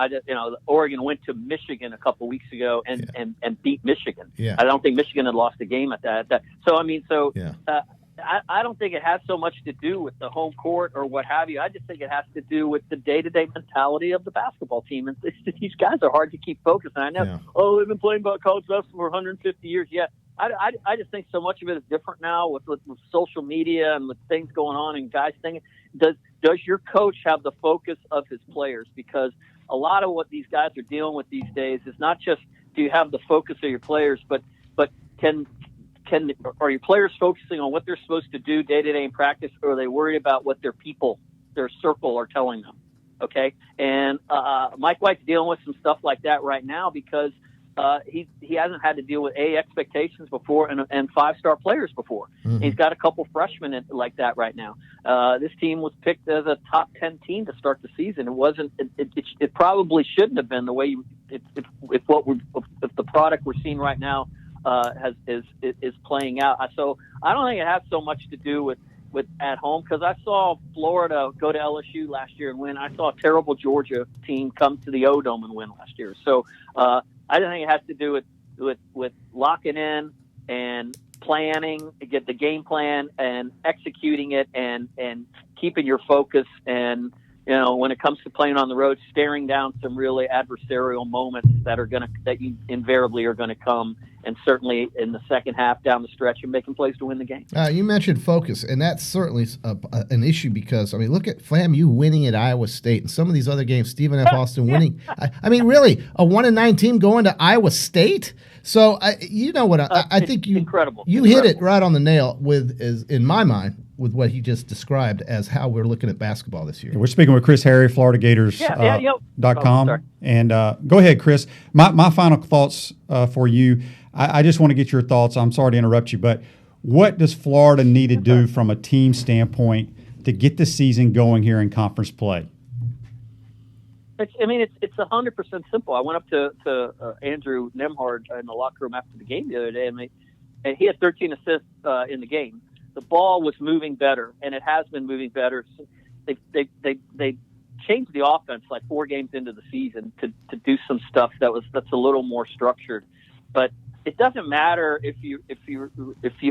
Oregon went to Michigan a couple weeks ago and beat Michigan. Yeah. I don't think Michigan had lost a game at that. Yeah. I don't think it has so much to do with the home court or what have you. I just think it has to do with the day-to-day mentality of the basketball team. And these guys are hard to keep focused. And I know, they've been playing college basketball for 150 years. Yeah, I just think so much of it is different now with social media and with things going on and guys thinking, does your coach have the focus of his players? Because a lot of what these guys are dealing with these days is not just do you have the focus of your players, but are your players focusing on what they're supposed to do day to day in practice, or are they worried about what their people, their circle, are telling them? Okay, and Mike White's dealing with some stuff like that right now because he hasn't had to deal with expectations before and 5-star players before. Mm-hmm. He's got a couple freshmen like that right now. This team was picked as a top 10 team to start the season. It wasn't. It probably shouldn't have been the way if the product we're seeing right now is playing out. So I don't think it has so much to do with at home, because I saw Florida go to LSU last year and win. I saw a terrible Georgia team come to the O-Dome and win last year. So I don't think it has to do with locking in and planning, get the game plan and executing it and keeping your focus. And when it comes to playing on the road, staring down some really adversarial moments that you invariably are going to come, and certainly in the second half down the stretch, and making plays to win the game. You mentioned focus, and that's certainly an issue because, look at FAMU winning at Iowa State and some of these other games, Stephen F. Austin winning. Really, a 1-9 team going to Iowa State? So, I think incredible. You hit it right on the nail in my mind, with what he just described as how we're looking at basketball this year. We're speaking with Chris Harry, FloridaGators.com. And go ahead, Chris. My final thoughts for you. I just want to get your thoughts. I'm sorry to interrupt you, but what does Florida need to do from a team standpoint to get the season going here in conference play? It's 100% simple. I went up to Andrew Nemhard in the locker room after the game the other day, and he had 13 assists in the game. The ball was moving better, and it has been moving better. They changed the offense like 4 games into the season to do some stuff that's a little more structured. But it doesn't matter if you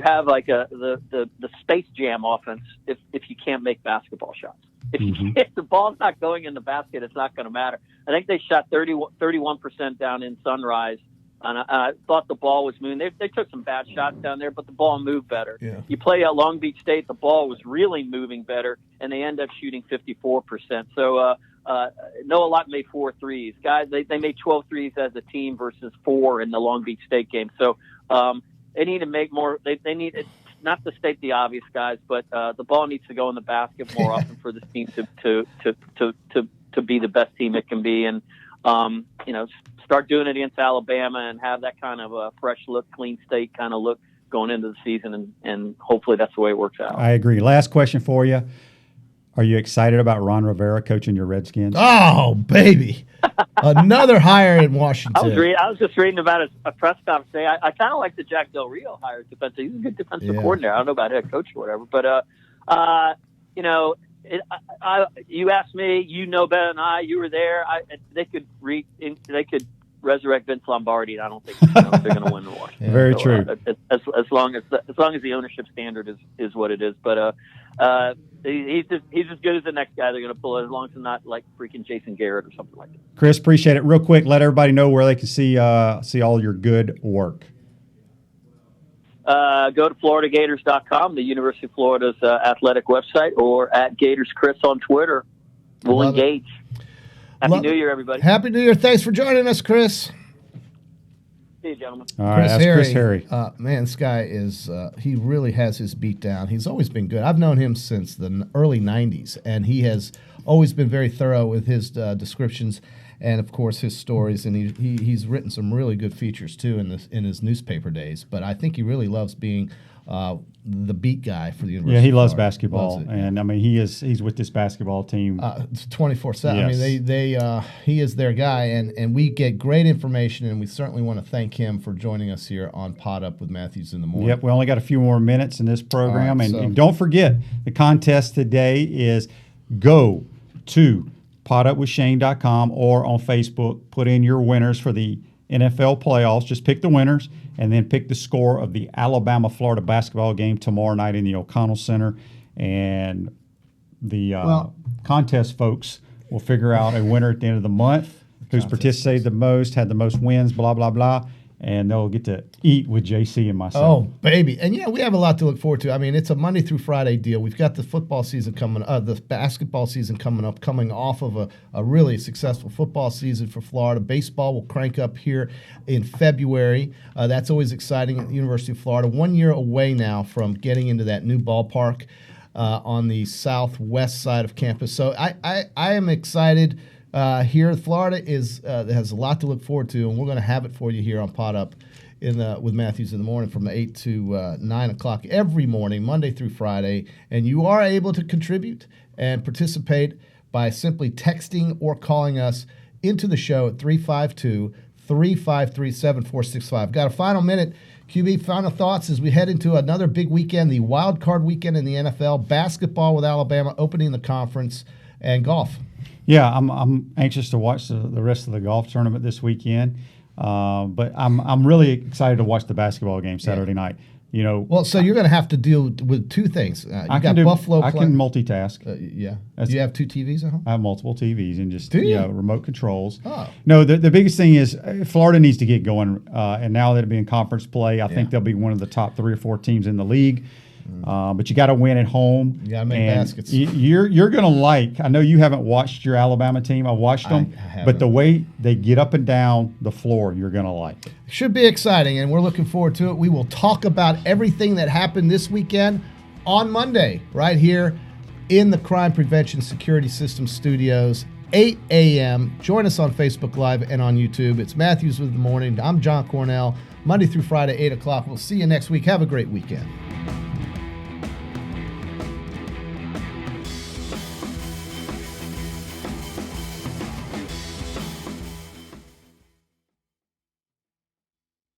have like the Space Jam offense if you can't make basketball shots. If the ball's not going in the basket, it's not going to matter. I think they shot 31% down in Sunrise. And I thought the ball was moving. They took some bad shots down there, but the ball moved better. Yeah. You play at Long Beach State, the ball was really moving better, and they end up shooting 54%. So Noah Locke made 4 threes. Guys, they made 12 threes as a team versus 4 in the Long Beach State game. So they need to make more. They need it, not to state the obvious, guys, but the ball needs to go in the basket more often for this team to be the best team it can be. And start doing it against Alabama and have that kind of a fresh look, clean state kind of look going into the season, and hopefully that's the way it works out. I agree. Last question for you. Are you excited about Ron Rivera coaching your Redskins? Oh, baby. Another hire in Washington. I was just reading about a press conference today. I kind of like the Jack Del Rio hire defensive. He's a good defensive coordinator. I don't know about head coach or whatever, but you asked me. You know better than I. You were there. They could resurrect Vince Lombardi, and I don't think they're going to win the war. Very true. As long as the ownership standard is what it is, but he's as good as the next guy they're going to pull, as long as it's not like freaking Jason Garrett or something like that. Chris, appreciate it. Real quick, let everybody know where they can see all your good work. Go to FloridaGators.com, the University of Florida's athletic website, or at GatorsChris on Twitter. We'll engage. Happy New Year, everybody. Happy New Year. Thanks for joining us, Chris. See you, gentlemen. All right, that's Chris Harry. Man, this guy he really has his beat down. He's always been good. I've known him since the early 90s, and he has always been very thorough with his descriptions and, of course, his stories. And he's written some really good features, too, in his newspaper days. But I think he really loves being the beat guy for the University. Yeah, he loves basketball, and he's with this basketball team 24/7. Yes. He is their guy, and we get great information, and we certainly want to thank him for joining us here on Pod Up with Matthews in the Morning. Yep, we only got a few more minutes in this program, right, and don't forget the contest today is go to podupwithshane.com or on Facebook. Put in your winners for the NFL playoffs. Just pick the winners and then pick the score of the Alabama-Florida basketball game tomorrow night in the O'Connell Center. And the contest folks will figure out a winner at the end of the month who's participated the most, had the most wins, blah, blah, blah. And they'll get to eat with JC and myself. Oh, baby. And, we have a lot to look forward to. It's a Monday through Friday deal. We've got the football season the basketball season coming up, coming off of a really successful football season for Florida. Baseball will crank up here in February. That's always exciting at the University of Florida. 1 year away now from getting into that new ballpark. on the southwest side of campus. So I am excited. Here, Florida has a lot to look forward to, and we're going to have it for you here on Pot Up with Matthews in the morning from 8 to 9 o'clock every morning, Monday through Friday. And you are able to contribute and participate by simply texting or calling us into the show at 352-353-7465. Got a final minute. QB, final thoughts as we head into another big weekend, the wild card weekend in the NFL, basketball with Alabama opening the conference, and golf. Yeah, I'm anxious to watch the rest of the golf tournament this weekend, but I'm really excited to watch the basketball game Saturday night. You know, well, so you're going to have to deal with two things. I can multitask. Yeah. Do you have two TVs at home? I have multiple TVs and just remote controls. Oh. No, the biggest thing is Florida needs to get going, and now that it being conference play, I think they'll be one of the top 3 or 4 teams in the league. But you got to win at home. You got to make baskets. You're going to like. I know you haven't watched your Alabama team. I watched them, but the way they get up and down the floor, you're going to like. Should be exciting, and we're looking forward to it. We will talk about everything that happened this weekend on Monday, right here in the Crime Prevention Security System Studios, 8 a.m. Join us on Facebook Live and on YouTube. It's Matthews with the Morning. I'm John Cornell. Monday through Friday, 8 o'clock. We'll see you next week. Have a great weekend.